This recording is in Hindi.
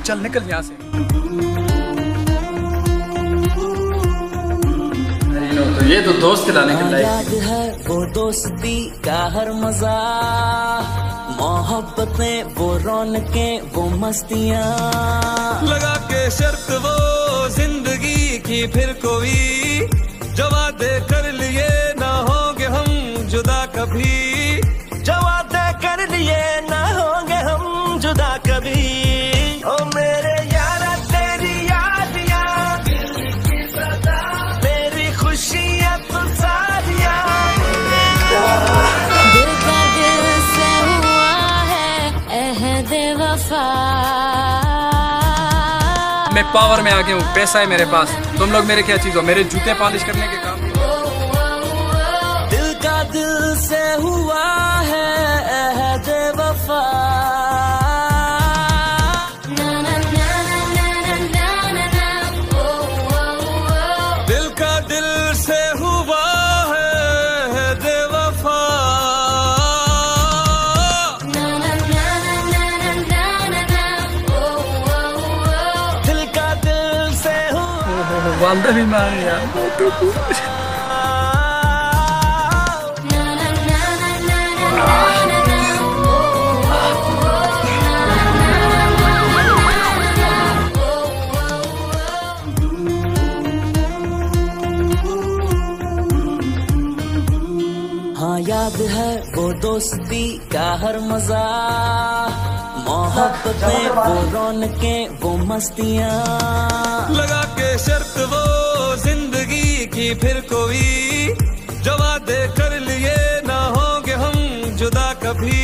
चल निकल यहाँ से। तो ये तो दोस्त खिलाने के लायक। याद है वो दोस्ती का हर मजा, मोहब्बतें वो रौनकें वो मस्तियाँ, लगा के शर्त वो जिंदगी की फिर कोई, जो वादे कर लिए ना होंगे हम जुदा कभी, जो वादे कर लिए ना होंगे हम जुदा कभी। ओ मेरे यारा तेरी यादियाँ, मेरी खुशियाँ तो सारियाँ, दिल का दिल से हुआ है अहद वफा। मैं पावर में आ गया हूँ, पैसा है मेरे पास, तुम लोग मेरे क्या चीज हो, मेरे जूते पॉलिश करने के काम। दिल का दिल से हुआ है अहद वफा। दिल का दिल से हुआ है अहद वफा। दिल का दिल से हुआ। वालदा भी मान यार। हाँ याद है वो दोस्ती का हर मजा, मोहब्बतें वो रौनकें वो मस्तियाँ, लगा के शर्त वो जिंदगी की फिर कोई, जो वादे कर लिए ना होंगे हम जुदा कभी।